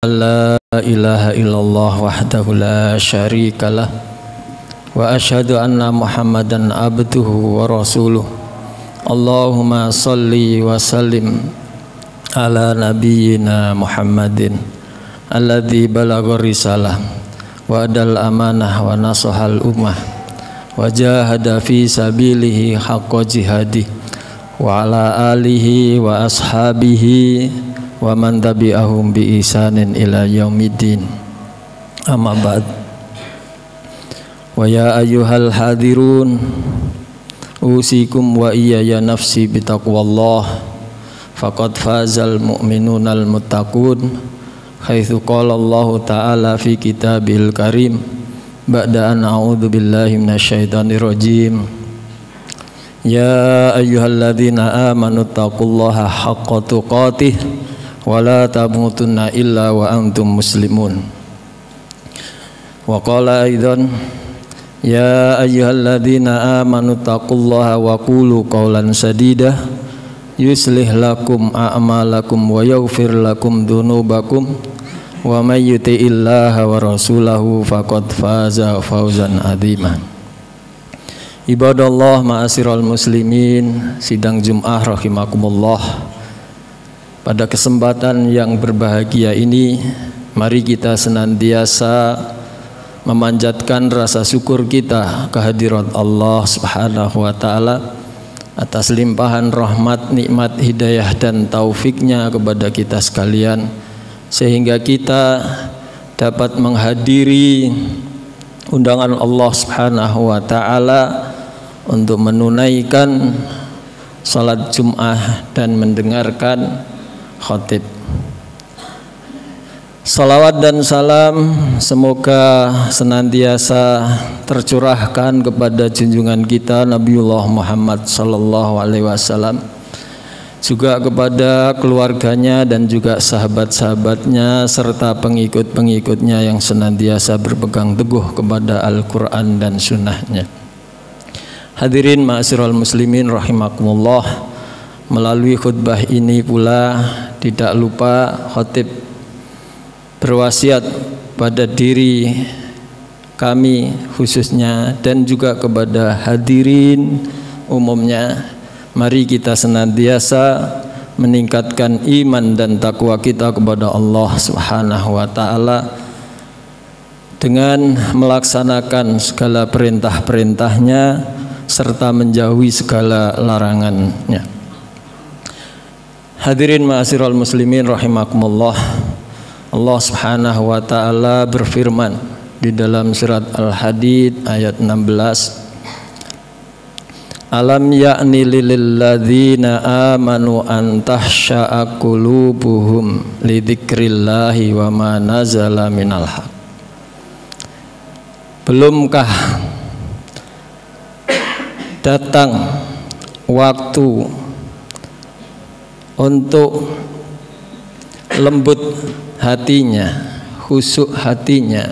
La ilaha illallah wahdahu la syarikalah wa asyhadu anna Muhammadan abduhu wa rasuluh. Allahumma salli wa sallim ala nabiyyina Muhammadin alladzi balagha risalah wa adal amanah wa nasahal ummah wa jahada fi sabilihi haqqa jihadi wa ala alihi wa ashabihi wa man tabi'ahum bi ihsanin ila yaumiddin. Amma ba'd. Wa ya ayyuhal hadirun usikum wa iyaya nafsi bitaqwallah faqad fazal mu'minunal muttaqun haitsu qala Allah ta'ala fi kitabil karim ba'da an a'udzu billahi minasyaitonir rajim. Ya ayyuhalladzina amanu taqullaha haqqa tuqatih wala tamutunna illa wa antum muslimun. Wa qala aidan ya ayyuhalladzina amanu taqullaha wa qulu qawlan sadida yuslih lakum a'malakum wa yaghfir lakum dzunubakum wa may yuti'illaha wa rasulahu faqad faza fawzan adzima. Ibadallah ma'asyiral muslimin, sidang Jumat rahimakumullah. Pada kesempatan yang berbahagia ini, mari kita senantiasa memanjatkan rasa syukur kita kehadirat Allah Subhanahu wa ta'ala atas limpahan rahmat, nikmat, hidayah dan taufiknya kepada kita sekalian, sehingga kita dapat menghadiri undangan Allah Subhanahu wa ta'ala untuk menunaikan salat Jum'ah dan mendengarkan khatib. Salawat dan salam semoga senantiasa tercurahkan kepada junjungan kita Nabiullah Muhammad sallallahu alaihi wasallam, juga kepada keluarganya dan juga sahabat-sahabatnya serta pengikut-pengikutnya yang senantiasa berpegang teguh kepada Al-Quran dan sunnahnya. Hadirin ma'asyiral muslimin rahimakumullah, melalui khutbah ini pula tidak lupa khatib berwasiat pada diri kami khususnya dan juga kepada hadirin umumnya, mari kita senantiasa meningkatkan iman dan takwa kita kepada Allah Subhanahu wa ta'ala dengan melaksanakan segala perintah-perintahnya serta menjauhi segala larangannya. Hadirin ma'asyiral muslimin rahimakumullah, Allah Subhanahu wa ta'ala berfirman di dalam surat Al-Hadid ayat 16, Alam ya'ni lil ladzina amanu an tahsya'a qulubuhum li dzikrillahi wa ma nazala minal haq. Belumkah datang waktu untuk lembut hatinya, khusyuk hatinya,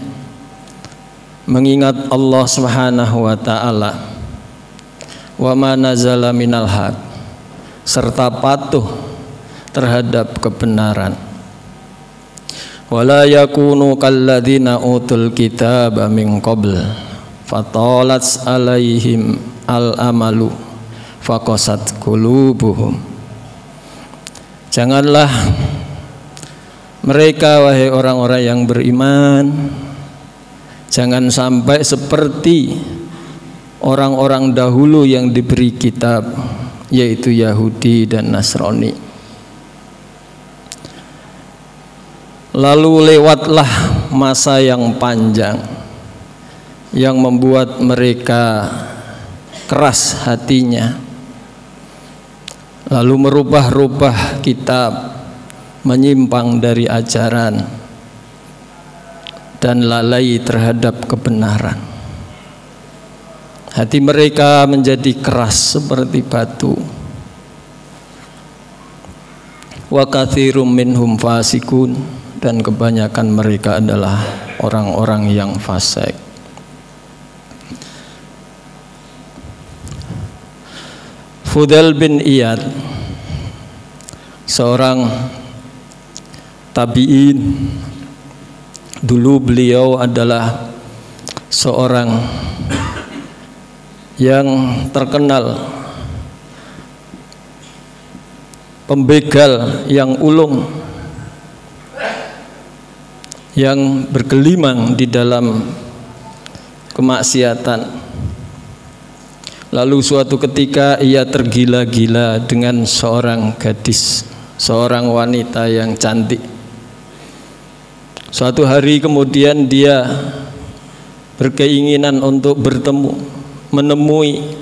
mengingat Allah Subhanahu wa ta'ala, wa ma nazala minal haq, serta patuh terhadap kebenaran. Wala yakunu kalladzina utul kitaba min qabl fatalat alaihim al-amalu faqasat qulubuhum. Janganlah mereka, wahai orang-orang yang beriman, jangan sampai seperti orang-orang dahulu yang diberi kitab, yaitu Yahudi dan Nasrani. Lalu lewatlah masa yang panjang yang membuat mereka keras hatinya, lalu merubah-rubah kitab, menyimpang dari ajaran dan lalai terhadap kebenaran. Hati mereka menjadi keras seperti batu. Wa katsirum minhum fasikun, dan kebanyakan mereka adalah orang-orang yang fasik. Fudail bin Iyad, seorang tabi'in Dulu beliau adalah seorang yang terkenal, pembegal yang ulung, yang bergelimang di dalam kemaksiatan. Lalu suatu ketika ia tergila-gila dengan seorang gadis, seorang wanita yang cantik. Suatu hari kemudian dia berkeinginan untuk bertemu, menemui.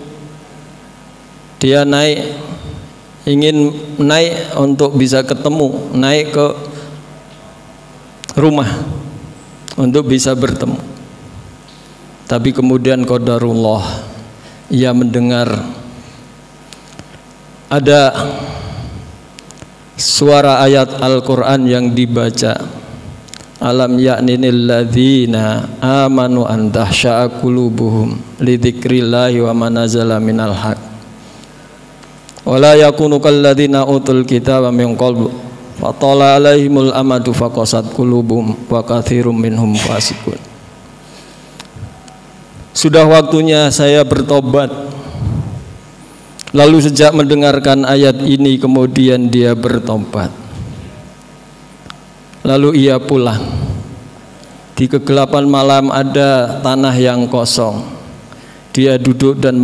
Dia ingin naik untuk bisa ketemu, naik ke rumah untuk bisa bertemu. Tapi kemudian qadarullah, ia mendengar ada suara ayat Al-Quran yang dibaca. Alam ya'ninil ladzina amanu an tahsha'a qulubuhum li dzikrillahi wa ma nazala minal haq wa la yakunu kal ladzina utul kitaba min qablu fatala alaihimul amadu faqasat qulubuhum wa katsirum minhum fasiqun. Sudah waktunya saya bertobat. Lalu sejak mendengarkan ayat ini kemudian dia bertobat. Lalu ia pulang. Di kegelapan malam ada tanah yang kosong. Dia duduk dan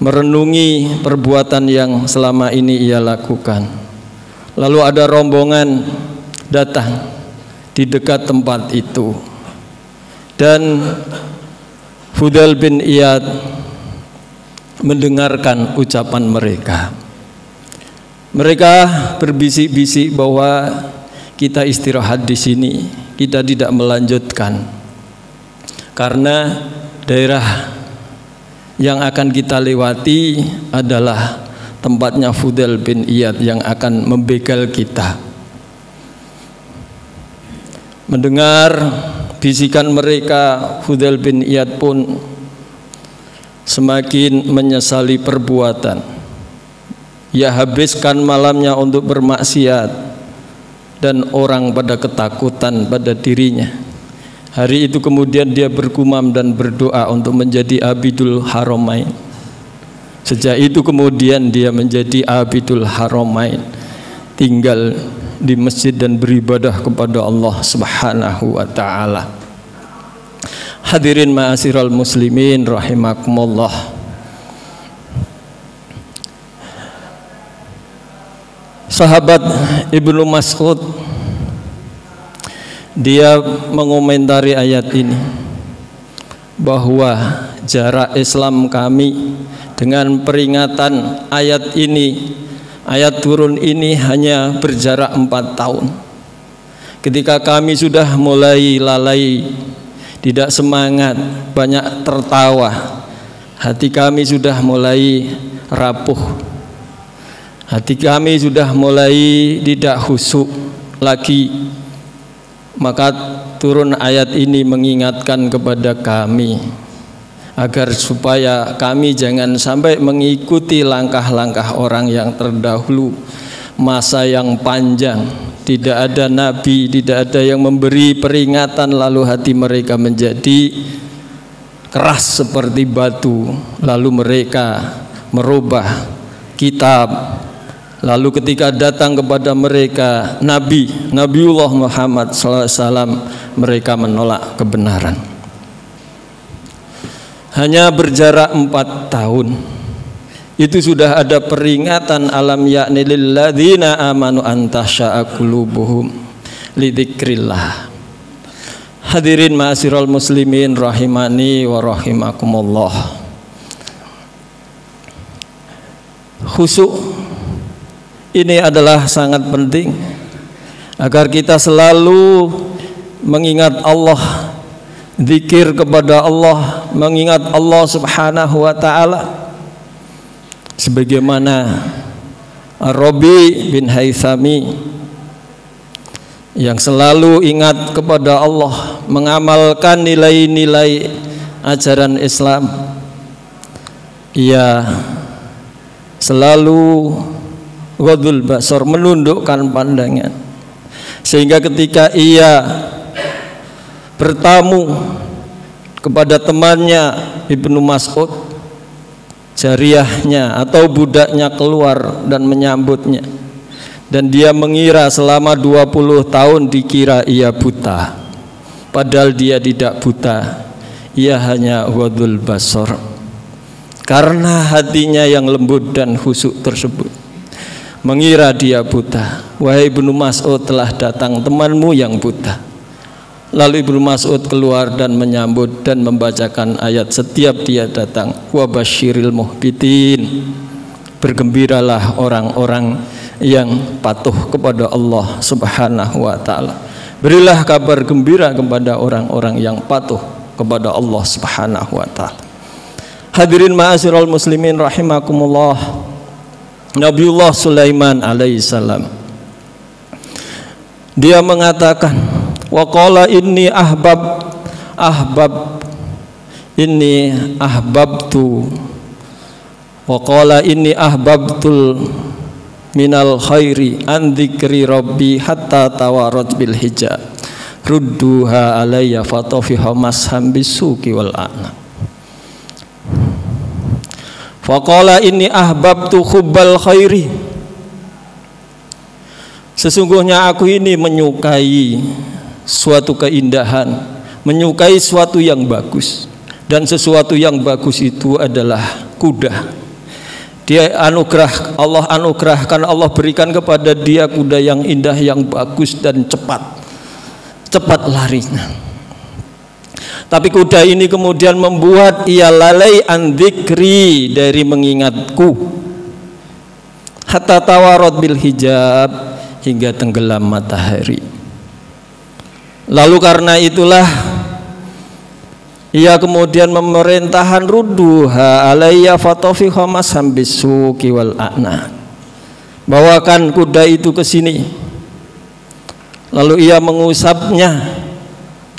merenungi perbuatan yang selama ini ia lakukan. Lalu ada rombongan datang di dekat tempat itu. Dan Fudail bin Iyad mendengarkan ucapan mereka. Mereka berbisik-bisik bahwa kita istirahat di sini, kita tidak melanjutkan karena daerah yang akan kita lewati adalah tempatnya Fudail bin Iyad yang akan membegal kita. Mendengar bisikan mereka, Fudail bin Iyad pun semakin menyesali perbuatan. Ia habiskan malamnya untuk bermaksiat dan orang pada ketakutan pada dirinya. Hari itu kemudian dia bergumam dan berdoa untuk menjadi Abidul Haramain. Sejak itu kemudian dia menjadi Abidul Haramain, tinggal di masjid dan beribadah kepada Allah Subhanahu wa taala. Hadirin ma'asyiral muslimin rahimakumullah. Sahabat Ibnu Mas'ud dia mengomentari ayat ini bahwa jarak Islam kami dengan peringatan ayat ini, ayat turun ini hanya berjarak 4 tahun. Ketika kami sudah mulai lalai, tidak semangat, banyak tertawa, hati kami sudah mulai rapuh, hati kami sudah mulai tidak khusyuk lagi, maka turun ayat ini mengingatkan kepada kami agar supaya kami jangan sampai mengikuti langkah-langkah orang yang terdahulu. Masa yang panjang, tidak ada nabi, tidak ada yang memberi peringatan, lalu hati mereka menjadi keras seperti batu, lalu mereka merubah kitab. Lalu ketika datang kepada mereka Nabiullah Muhammad SAW, mereka menolak kebenaran. Hanya berjarak 4 tahun itu sudah ada peringatan alam yakni lil ladzina amanu an tahsha'a qulubuhum li dzikrillah. Hadirin ma'asyiral muslimin rahimani wa rahimakumullah. Khusyuk ini adalah sangat penting agar kita selalu mengingat Allah, zikir kepada Allah, mengingat Allah Subhanahu wa taala. Sebagaimana Rabi bin Haythami yang selalu ingat kepada Allah, mengamalkan nilai-nilai ajaran Islam. Ia selalu ghadul basar, menundukkan pandangan. sehingga ketika ia bertamu kepada temannya Ibnu Mas'ud, jariyahnya atau budaknya keluar dan menyambutnya, dan dia mengira selama 20 tahun dikira ia buta, padahal dia tidak buta, ia hanya ghadul basar. Karena hatinya yang lembut dan khusyuk tersebut, mengira dia buta. Wahai Ibnu Mas'ud, telah datang temanmu yang buta. Lalu Ibnu Mas'ud keluar dan menyambut dan membacakan ayat setiap dia datang. Wa basyiril muhbitin, bergembiralah orang-orang yang patuh kepada Allah Subhanahu wa taala. Berilah kabar gembira kepada orang-orang yang patuh kepada Allah Subhanahu wa taala. Hadirin ma'asyiral muslimin rahimakumullah. Nabiullah Sulaiman alaihissalam, dia mengatakan, wa qala inni ahbabtu wa qala inni ahbabtul minal khairi an dzikri rabbi hatta tawarat bil hijab rudduha alayya fatafiha masham bisuki wal a'na. Faqala inni ahbabtu hubbal khairi, sesungguhnya aku ini menyukai suatu keindahan, menyukai suatu yang bagus, dan sesuatu yang bagus itu adalah kuda. Dia Allah anugerahkan, Allah berikan kepada dia kuda yang indah, yang bagus dan cepat larinya. Tapi kuda ini kemudian membuat ia lalai an dzikri, dari mengingatku, hatta tawarat bil hijab, hingga tenggelam matahari. Lalu karena itulah ia kemudian memerintahkan rudduha alayya fatafiha masam bisuki wal a'na, bawakan kuda itu ke sini. Lalu ia mengusapnya,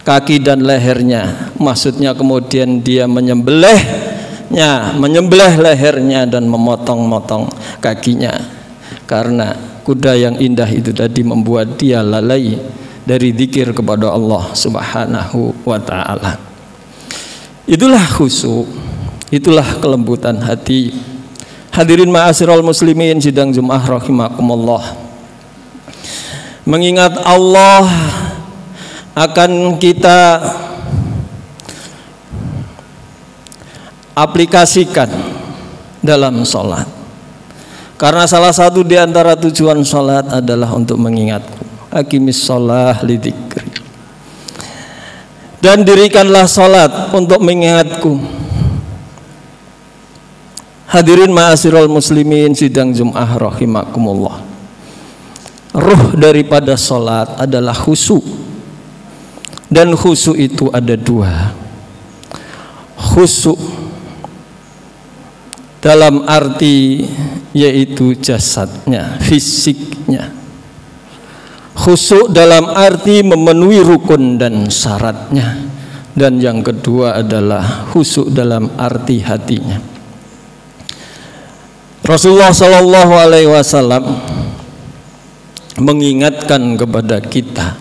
kaki dan lehernya, maksudnya kemudian dia menyembelih lehernya dan memotong-motong kakinya, karena kuda yang indah itu tadi membuat dia lalai dari zikir kepada Allah Subhanahu wa ta'ala. Itulah khusyuk, itulah kelembutan hati. Hadirin ma'asyiral muslimin sidang Jumat rahimakumullah, mengingat Allah akan kita aplikasikan dalam sholat, karena salah satu di antara tujuan sholat adalah untuk mengingatku. Aqimis sholah lidzikri, dan dirikanlah sholat untuk mengingatku. Hadirin ma'asyiral muslimin sidang Jum'ah rahimakumullah, ruh daripada sholat adalah khusyuk. Dan khusyuk itu ada dua. Khusyuk dalam arti yaitu jasadnya, fisiknya. Khusyuk dalam arti memenuhi rukun dan syaratnya. Dan yang kedua adalah khusyuk dalam arti hatinya. Rasulullah Shallallahu Alaihi Wasallam mengingatkan kepada kita,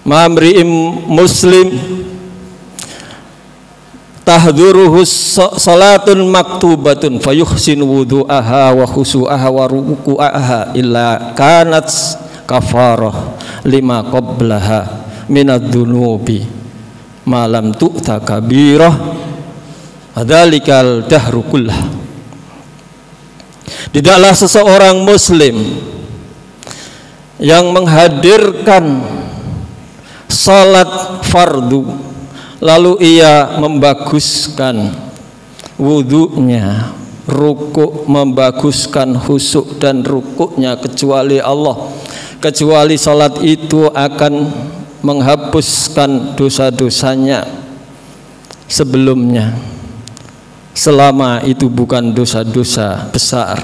ma'amri'im muslim tahduruhu salatun maktubatun fayuhsin wudu'aha wa khusu'aha wa ruku'aha illa kanat kafarah lima qablaha minad dunubi malam tu'ta kabirah adzalikal dahru kullah. Tidaklah seseorang muslim yang menghadirkan salat fardu lalu ia membaguskan wudunya, rukuk, membaguskan khusyuk dan rukuknya, kecuali Allah, kecuali salat itu akan menghapuskan dosa-dosanya sebelumnya, selama itu bukan dosa-dosa besar,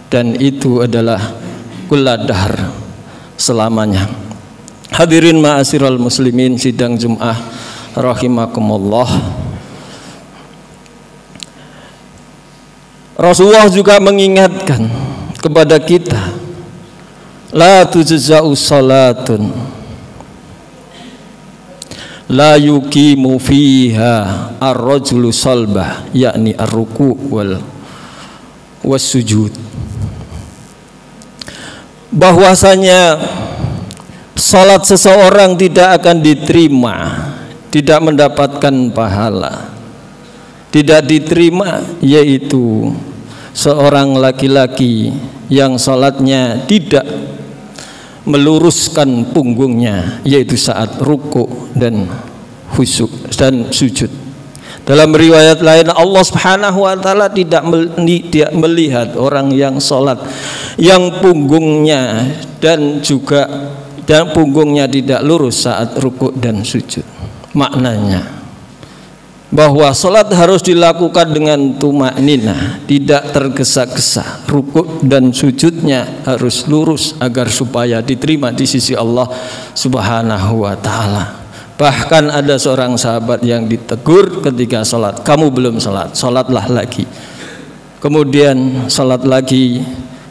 dan itu adalah kulladahar, selamanya. Hadirin ma'asyiral muslimin sidang Jum'ah rahimakumullah, Rasulullah juga mengingatkan kepada kita la tujza'u salatun la yuqimu fiha ar-rajulu salbah, yakni ar-ruku' wal sujud. Bahwasanya salat seseorang tidak akan diterima, tidak mendapatkan pahala, tidak diterima, yaitu seorang laki-laki yang salatnya tidak meluruskan punggungnya, yaitu saat ruku' dan khusyuk dan sujud. Dalam riwayat lain, Allah Subhanahu wa taala tidak melihat orang yang salat yang punggungnya dan punggungnya tidak lurus saat ruku' dan sujud. Maknanya bahwa salat harus dilakukan dengan tumakninah, tidak tergesa-gesa. Ruku' dan sujudnya harus lurus agar supaya diterima di sisi Allah Subhanahu wa taala. Bahkan ada seorang sahabat yang ditegur ketika salat, kamu belum salat, salatlah lagi. Kemudian salat lagi,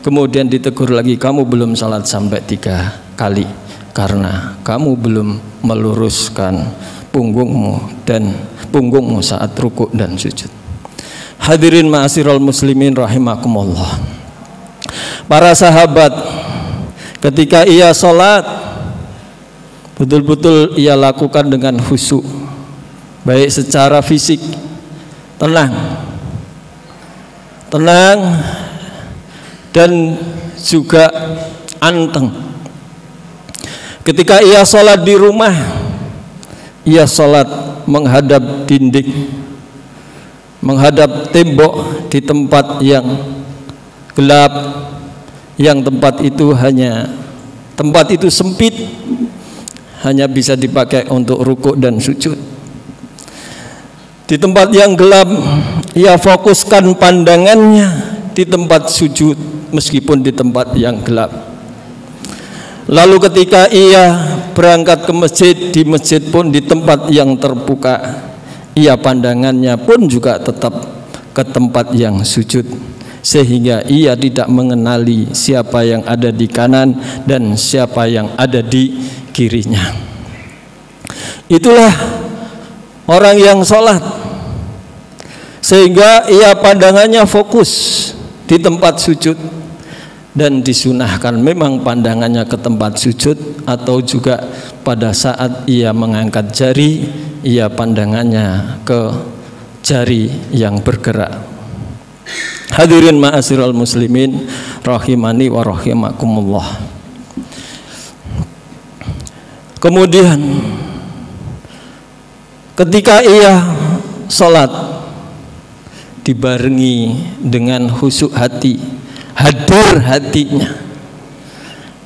kemudian ditegur lagi, kamu belum salat sampai 3 kali karena kamu belum meluruskan punggungmu saat rukuk dan sujud. Hadirin ma'asyiral muslimin rahimakumullah. Para sahabat ketika ia salat, betul-betul ia lakukan dengan khusyuk, baik secara fisik, tenang dan juga anteng. Ketika ia salat di rumah, ia salat menghadap dinding, menghadap tembok di tempat yang gelap, yang tempat itu sempit, hanya bisa dipakai untuk rukuk dan sujud. Di tempat yang gelap ia fokuskan pandangannya di tempat sujud meskipun di tempat yang gelap. Lalu ketika ia berangkat ke masjid, di masjid pun di tempat yang terbuka, ia pandangannya pun juga tetap ke tempat yang sujud, sehingga ia tidak mengenali siapa yang ada di kanan dan siapa yang ada di kirinya. Itulah orang yang sholat, sehingga ia pandangannya fokus di tempat sujud. Dan disunahkan memang pandangannya ke tempat sujud, atau juga pada saat ia mengangkat jari, ia pandangannya ke jari yang bergerak. Hadirin ma'asyiral muslimin rahimani wa rahimakumullah. Kemudian ketika ia sholat dibarengi dengan khusyuk hati, hadir hatinya,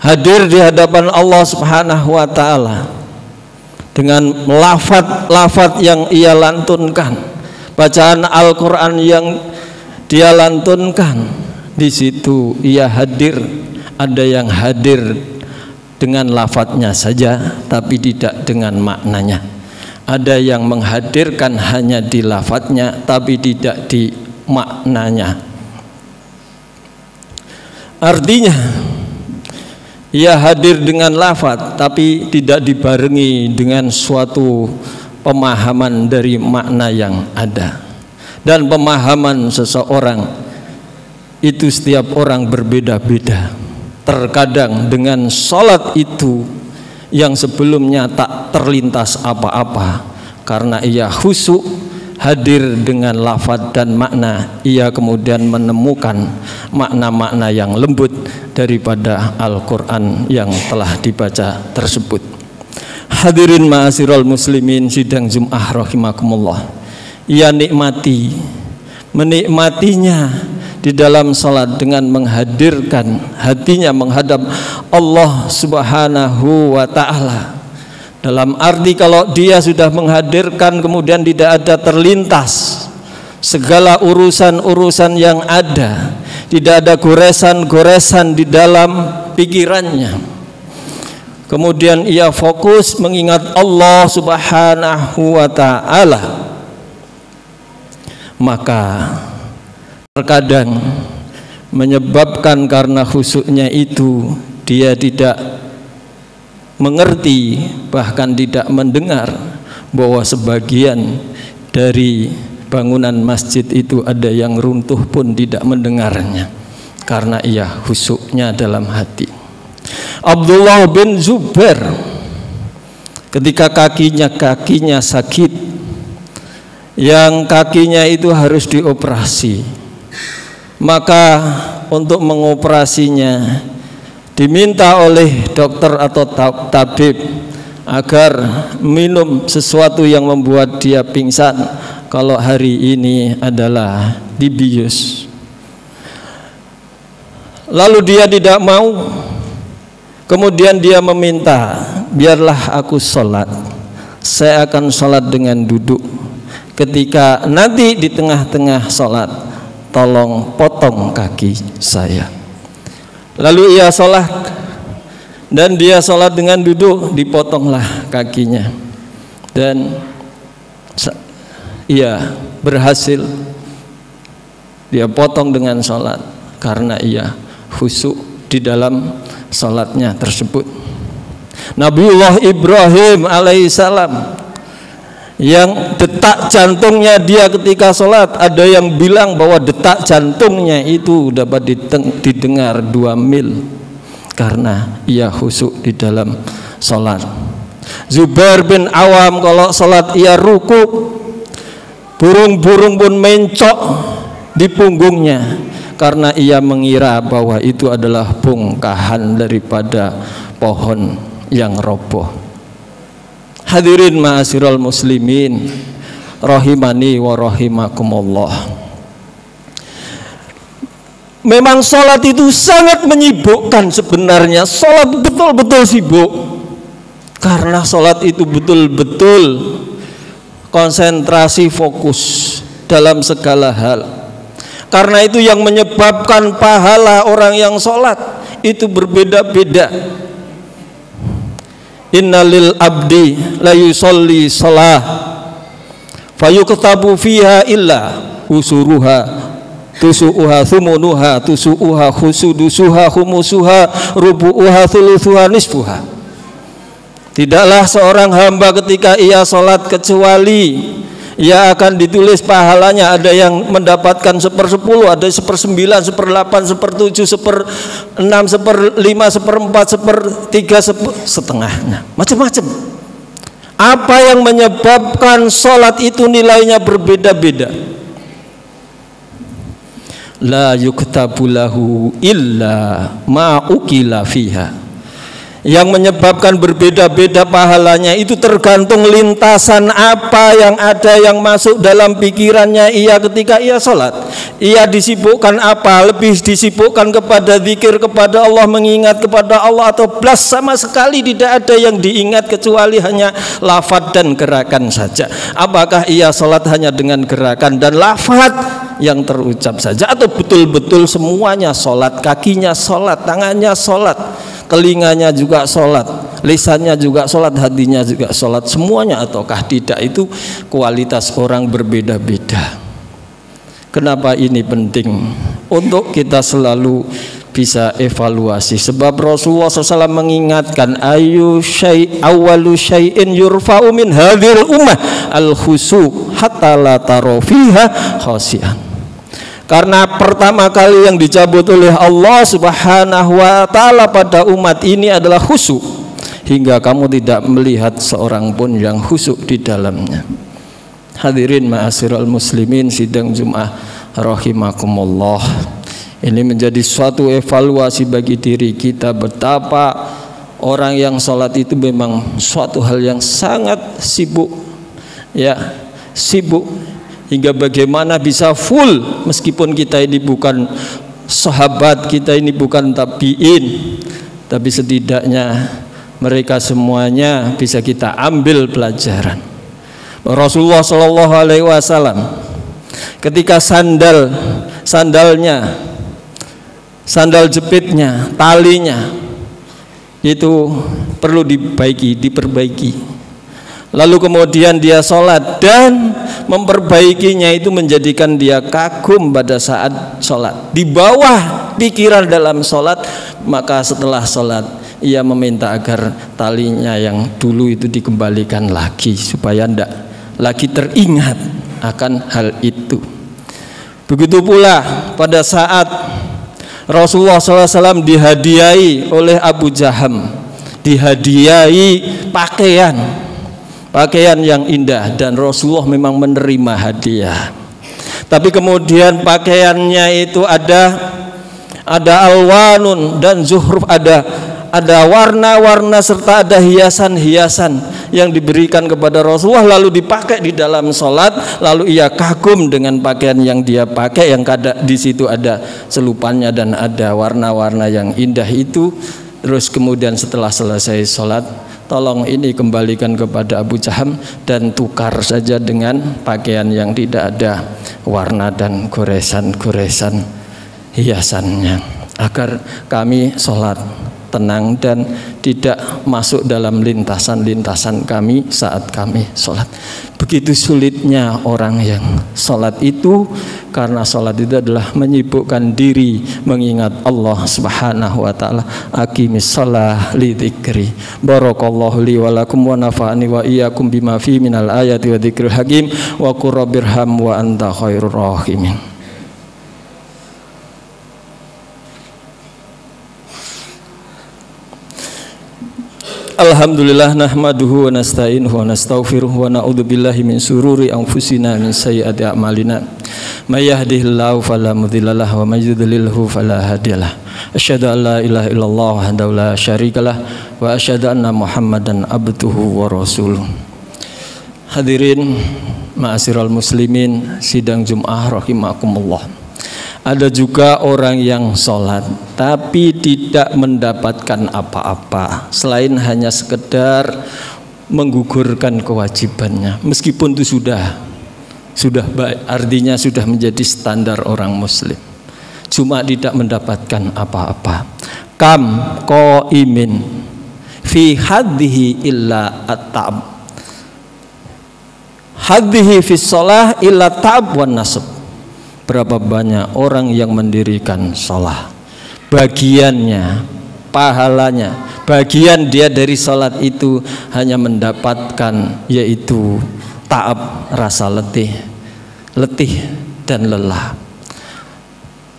hadir di hadapan Allah Subhanahu wa taala dengan lafaz yang ia lantunkan, bacaan Al-Qur'an yang dia lantunkan. Di situ ia hadir, ada yang hadir dengan lafaznya saja tapi tidak dengan maknanya. Ada yang menghadirkan hanya di lafaznya tapi tidak di maknanya. Artinya ia hadir dengan lafaz tapi tidak dibarengi dengan suatu pemahaman dari makna yang ada. Dan pemahaman seseorang itu setiap orang berbeda-beda. Terkadang dengan sholat itu yang sebelumnya tak terlintas apa-apa, karena ia khusyuk, hadir dengan lafaz dan makna, ia kemudian menemukan makna-makna yang lembut daripada Al-Quran yang telah dibaca tersebut. Hadirin ma'asyiral muslimin sidang Jum'ah rahimakumullah. Ia menikmatinya di dalam salat dengan menghadirkan hatinya menghadap Allah Subhanahu wa ta'ala. Dalam arti kalau dia sudah menghadirkan kemudian tidak ada terlintas segala urusan-urusan yang ada, tidak ada goresan-goresan di dalam pikirannya. Kemudian ia fokus mengingat Allah Subhanahu wa ta'ala. Maka terkadang menyebabkan karena khusyuknya itu dia tidak mengerti, bahkan tidak mendengar bahwa sebagian dari bangunan masjid itu ada yang runtuh pun tidak mendengarnya karena ia khusyuknya dalam hati. Abdullah bin Zubair ketika kakinya sakit, yang kakinya itu harus dioperasi, maka untuk mengoperasinya diminta oleh dokter atau tabib agar minum sesuatu yang membuat dia pingsan. Kalau hari ini adalah dibius. Lalu dia tidak mau. Kemudian dia meminta, biarlah aku sholat. Saya akan sholat dengan duduk. Ketika nanti di tengah-tengah sholat, tolong potong kaki saya. Lalu ia sholat, dan dia sholat dengan duduk, dipotonglah kakinya. Dan ia berhasil, dia potong dengan sholat karena ia khusyuk di dalam sholatnya tersebut. Nabiullah Ibrahim alaihissalam, yang detak jantungnya dia ketika sholat, ada yang bilang bahwa detak jantungnya itu dapat didengar 2 mil karena ia khusyuk di dalam sholat. Zubair bin Awam kalau sholat ia ruku, burung-burung pun mencok di punggungnya karena ia mengira bahwa itu adalah bongkahan daripada pohon yang roboh. Hadirin ma'asyiral muslimin rahimani wa rahimakumullah. Memang sholat itu sangat menyibukkan sebenarnya. Sholat betul-betul sibuk karena sholat itu betul-betul konsentrasi, fokus dalam segala hal. Karena itu yang menyebabkan pahala orang yang sholat itu berbeda-beda. Innalil abdi la yusolli sholah fayuktabu fiha illa usuruha tusu'uha thumunuha tusu'uha khusudusuha humusuha rubu'uha thuluthuha nisfuha. Tidaklah seorang hamba ketika ia sholat kecuali ia akan ditulis pahalanya. Ada yang mendapatkan 1/10, ada 1/9, 1/8, 1/7, 1/6, 1/5, 1/4, 1/3, 1/2, macam-macam. Apa yang menyebabkan sholat itu nilainya berbeda-beda? La yuktabu lahu illa ma'ukila fiha. Yang menyebabkan berbeda-beda pahalanya itu tergantung lintasan apa yang ada yang masuk dalam pikirannya ia ketika ia sholat. Ia disibukkan apa? Lebih disibukkan kepada zikir kepada Allah, mengingat kepada Allah, atau blas sama sekali tidak ada yang diingat kecuali hanya lafaz dan gerakan saja. Apakah ia sholat hanya dengan gerakan dan lafaz yang terucap saja, atau betul-betul semuanya sholat? Kakinya sholat, tangannya sholat, telinganya juga sholat, lisannya juga sholat, hatinya juga sholat, semuanya ataukah tidak? Itu kualitas orang berbeda-beda. Kenapa ini penting? Untuk kita selalu bisa evaluasi. Sebab Rasulullah SAW mengingatkan, ayu awalu syai'in yurfa'u min hadhil ummah al-khusu hatta la tarofiha khasian. Karena pertama kali yang dicabut oleh Allah Subhanahu wa ta'ala pada umat ini adalah khusyuk, hingga kamu tidak melihat seorang pun yang khusyuk di dalamnya. Hadirin ma'asyiral muslimin sidang Jumat rahimakumullah. Ini menjadi suatu evaluasi bagi diri kita, betapa orang yang sholat itu memang suatu hal yang sangat sibuk, ya, sibuk. Hingga bagaimana bisa full, meskipun kita ini bukan sahabat, kita ini bukan tabi'in, tapi setidaknya mereka semuanya bisa kita ambil pelajaran. Rasulullah Shallallahu Alaihi Wasallam ketika sandal jepitnya, talinya itu perlu diperbaiki, lalu kemudian dia sholat dan memperbaikinya itu menjadikan dia kagum pada saat sholat, di bawah pikiran dalam sholat, maka setelah sholat ia meminta agar talinya yang dulu itu dikembalikan lagi supaya tidak lagi teringat akan hal itu. Begitu pula pada saat Rasulullah SAW dihadiahi oleh Abu Jaham, dihadiahi pakaian yang indah, dan Rasulullah memang menerima hadiah. Tapi kemudian pakaiannya itu ada alwanun dan zuhruf, ada warna-warna serta ada hiasan-hiasan yang diberikan kepada Rasulullah, lalu dipakai di dalam sholat, lalu ia kagum dengan pakaian yang dia pakai, yang di situ ada selupannya dan ada warna-warna yang indah itu. Terus kemudian setelah selesai sholat, tolong ini kembalikan kepada Abu Jaham dan tukar saja dengan pakaian yang tidak ada warna dan goresan-goresan hiasannya, agar kami sholat tenang dan tidak masuk dalam lintasan-lintasan kami saat kami sholat. Begitu sulitnya orang yang sholat itu, karena sholat itu adalah menyibukkan diri mengingat Allah Subhanahu wa ta'ala. Aqimis shalah li dzikri. Barakallahu li wa lakum wa nafa'ani wa iyyakum bima fi minal ayati wa dzikril hakim wa qur rabbirham wa anta khairur rahimin. Alhamdulillah nahmaduhu wa nasta'inuhu wa nastaghfiruhu wa na'udzu billahi min syururi anfusina min sayyiati a'malina. May yahdihillahu fala mudhillalah wa may yudlilhu fala hadiyalah. Asyhadu an la ilaha illallah wahdahu la syarikalah wa asyhadu anna Muhammadan abduhu wa rasuluh. Hadirin ma'asyiral muslimin, sidang Jumat rahimakumullah. Ada juga orang yang sholat tapi tidak mendapatkan apa-apa selain hanya sekedar menggugurkan kewajibannya, meskipun itu sudah baik, artinya sudah menjadi standar orang muslim, cuma tidak mendapatkan apa-apa. Kam qaimin fi hadhihi illa at-ta'ab, hadhihi fi shalah illa ta'ab wan nasab. Berapa banyak orang yang mendirikan sholat, bagiannya, pahalanya, bagian dia dari sholat itu hanya mendapatkan yaitu ta'ab, rasa letih dan lelah.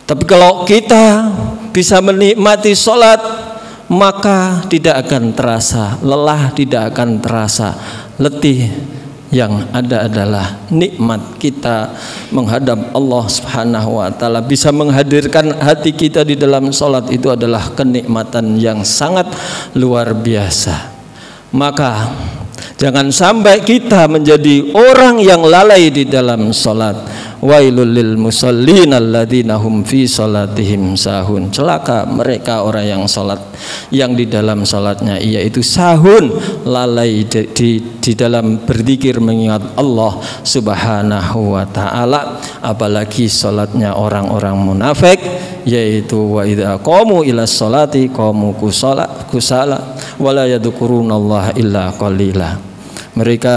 Tapi kalau kita bisa menikmati sholat, maka tidak akan terasa lelah, tidak akan terasa letih. Yang ada adalah nikmat kita menghadap Allah Subhanahu wa ta'ala. Bisa menghadirkan hati kita di dalam sholat itu adalah kenikmatan yang sangat luar biasa. Maka jangan sampai kita menjadi orang yang lalai di dalam sholat. Wailul lil musallin alladzina hum fi sholatihim sahun. Celaka mereka orang yang sholat, yang di dalam sholatnya ia itu sahun, lalai di dalam berzikir mengingat Allah Subhanahu wa ta'ala. Apalagi sholatnya orang-orang munafik, yaitu wa idza qamu ila sholati qamu kusala wala yadhkurunallaha illa qalila. Mereka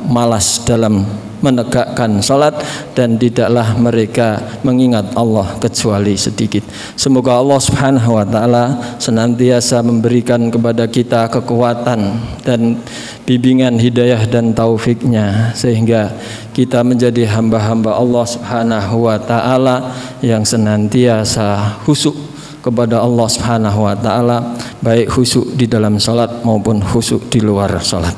malas dalam menegakkan salat dan tidaklah mereka mengingat Allah kecuali sedikit. Semoga Allah Subhanahu wa ta'ala senantiasa memberikan kepada kita kekuatan dan bimbingan hidayah dan taufiknya, sehingga kita menjadi hamba-hamba Allah Subhanahu wa ta'ala yang senantiasa khusyuk kepada Allah Subhanahu wa ta'ala, baik khusyuk di dalam salat maupun khusyuk di luar salat.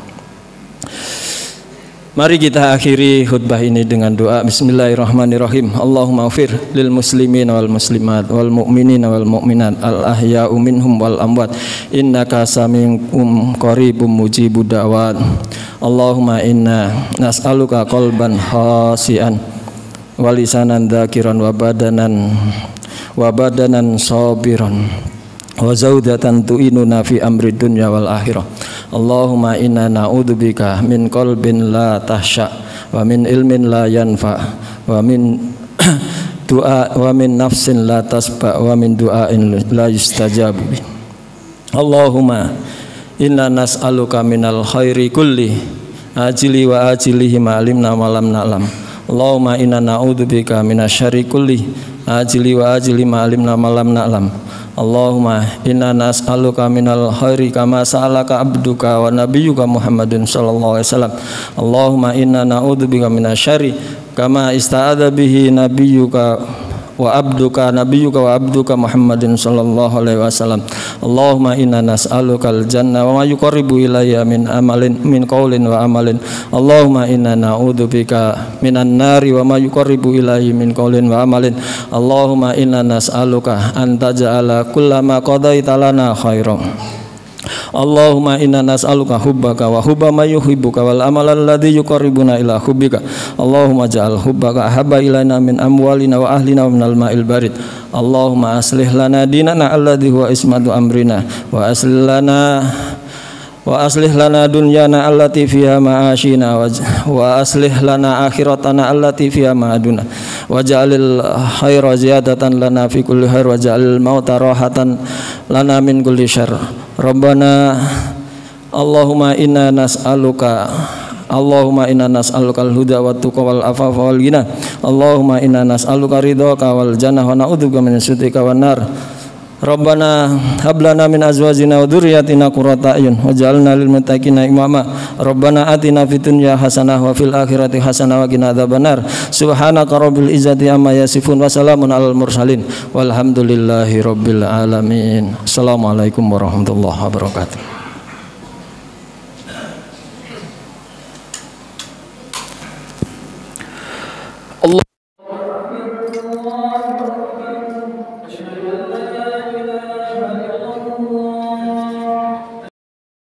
Mari kita akhiri khutbah ini dengan doa. Bismillahirrahmanirrahim. Allahumma ighfir lil muslimin wal muslimat wal mu'minin wal mu'minat al ahya'u minhum wal amwat innaka sami'un qaribun mujibud da'wat. Allahumma inna nas'aluka qalban khashi'an wa lisanan dzakiran wa badanan sabiran wa zaudatan tu'inuna fi amri dunya wal akhirah. Allahumma inna na'udzubika min qalbin la tahsha wa min ilmin la yanfa wa min du'a wa min nafsin la tasba wa min du'ain la yustajabu. Allahumma inna nas'aluka minal khairi kulli ajili wa ajilihi ma alimna wa lam na'lam. Allahumma inna na'udzubika minasyarri kulli ajili wa ajili ma alimna wa lam na'lam. Allahumma inna nas'aluka minal khairi kama sa'alaka abduka wa nabiyyuka Muhammadin sallallahu alaihi wasallam. Allahumma inna na'udzubika minasyarri kama ista'adza bihi nabiyyuka wa abduka Muhammadin sallallahu alaihi wasallam. Allahumma inna nas'aluka al-jannah wa ma yuqarribu ilayya min amalin min qaulin wa amalin. Allahumma inna na'udzubika minan nari wa ma yuqarribu ilayhi min qaulin wa amalin. Allahumma inna nas'aluka an taj'ala kullama qadaita lana khairan. Allahumma inna nas'aluka hubbaka wa hubba ma yuhibbuka wal amal alladhi yuqarribuna ila hubbika. Allahumma ja'al hubbaka ahabba ilaina min amwalina wa ahlina wa minal ma'il barid. Allahumma aslih lana dinana alladhi huwa ismatu amrina wa aslih lana dunyana allati fiha ma'ashina wa aslih lana akhiratana allati fiha ma'aduna waj'alil khaira ziyadatan lana fi kulli khair waj'alil mauta rahatan lana min kulli syarr. Rabbana Allahumma inna nas'aluka al-huda wat tuqa wal afafa wal ghina. Allahumma inna nas'aluka ridhaka wal jannah wa na'udzubika min sukhtika wan nar. Rabbana hab lana min azwajina wa dzurriyyatina qurrata a'yun waj'alna lil muttaqina imama. Rabbana atina fid dunya hasanah wa fil akhirati hasanah wa qina adzabannar. Subhanaka rabbil izzati amma yasifun wa salamun alal mursalin walhamdulillahi rabbil alamin. Assalamualaikum warahmatullahi wabarakatuh.